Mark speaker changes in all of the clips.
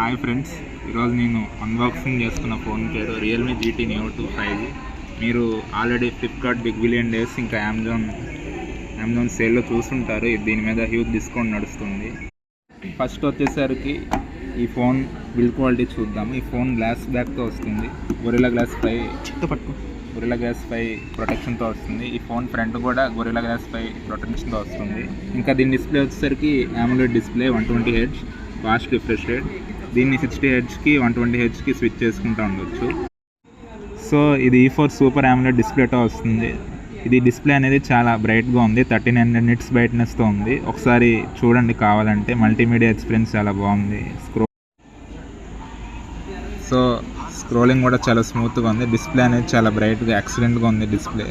Speaker 1: Hi friends, ఈరోజు నేను unboxing చేసుకున్న ఫోన్ పేరు రియల్మీ GT Neo 2 5G. మీరు already Flipkart big billion days ఇంకా అమెజాన్ సేల్లో చూస్తుంటారు. దీని మీద హ్యూజ్ డిస్కౌంట్ నడుస్తుంది. ఫస్ట్ వచ్చేసరికి ఈ ఫోన్ బిల్డ్ క్వాలిటీ చూద్దాము. ఈ ఫోన్ గ్లాస్ బ్యాక్తో వస్తుంది. గొరిల్లా గ్లాస్ 5 ప్రొటెక్షన్తో వస్తుంది. ఈ ఫోన్ ఫ్రంట్ కూడా గొరిల్లా గ్లాస్ 5 ప్రొటెక్షన్తో వస్తుంది. ఇంకా దీని డిస్ప్లే వచ్చేసరికి AMOLED display 120 Hz fast refresh rate. దీన్ని 60 Hzకి 120 Hzకి స్విచ్ చేసుకుంటూ ఉండొచ్చు. సో ఇది E4 సూపర్ AMOLED డిస్ప్లేతో వస్తుంది. ఇది డిస్ప్లే అనేది చాలా బ్రైట్గా ఉంది. 1300 nits బ్రైట్నెస్తో ఉంది. ఒకసారి చూడండి కావాలంటే. మల్టీమీడియా ఎక్స్పీరియన్స్ చాలా బాగుంది. స్క్రోలింగ్ కూడా చాలా స్మూత్గా ఉంది. డిస్ప్లే అనేది చాలా బ్రైట్గా ఎక్సలెంట్గా ఉంది. డిస్ప్లే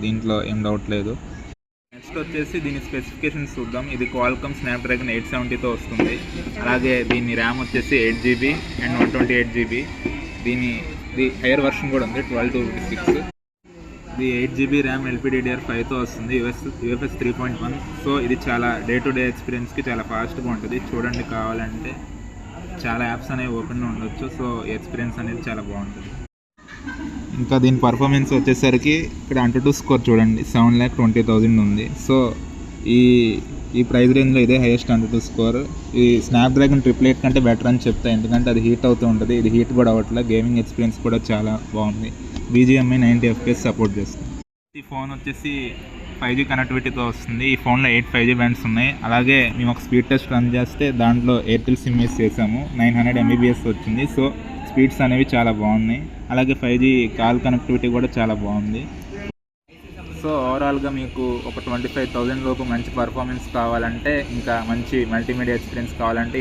Speaker 1: దీంట్లో ఏం డౌట్ లేదు. నెక్స్ట్ వచ్చేసి దీని స్పెసిఫికేషన్స్ చూద్దాం. ఇది Qualcomm Snapdragon 870తో వస్తుంది. అలాగే దీని ర్యామ్ వచ్చేసి 8GB అండ్ 128GB. ఇది హైయర్ వర్షన్ కూడా ఉంది, 12/56. ఇది 8GB ర్యామ్ LPDDR5తో వస్తుంది, UFS 3.1. సో ఇది చాలా డే టు డే ఎక్స్పీరియన్స్కి చాలా ఫాస్ట్గా ఉంటుంది. చూడండి కావాలంటే. చాలా యాప్స్ అనేవి ఓపెన్లో ఉండొచ్చు. సో ఎక్స్పీరియన్స్ అనేది చాలా బాగుంటుంది. ఇంకా దీని పర్ఫార్మెన్స్ వచ్చేసరికి ఇక్కడ AnTuTu స్కోర్ చూడండి, 7,20,000 ఉంది. సో ఈ ప్రైస్ రేంజ్లో ఇదే హైయెస్ట్ AnTuTu స్కోర్. ఈ స్నాప్డ్రాగన్ 888 కంటే బెటర్ అని చెప్తా, ఎందుకంటే అది హీట్ అవుతూ ఉంటుంది. ఇది హీట్ కూడా అవ్వట్లేదు. గేమింగ్ ఎక్స్పీరియన్స్ కూడా చాలా బాగుంది. BGMI 90 FPS సపోర్ట్ చేస్తుంది. ఈ ఫోన్ వచ్చేసి 5G కనెక్టివిటీతో వస్తుంది. ఈ ఫోన్లో 8 5G బ్యాండ్స్ ఉన్నాయి. అలాగే మేము ఒక స్పీడ్ టెస్ట్ రన్ చేస్తే దాంట్లో ఎయిర్టెల్ సిమ్ యూస్ చేసాము. 900 MBPS వచ్చింది. సో స్పీడ్స్ అనేవి చాలా బాగున్నాయి. అలాగే 5G కాల్ కనెక్టివిటీ కూడా చాలా బాగుంది. సో ఓవరాల్గా మీకు ఒక 25,000 లోపు మంచి పర్ఫార్మెన్స్ కావాలంటే, ఇంకా మంచి మల్టీమీడియా ఎక్స్పీరియన్స్ కావాలంటే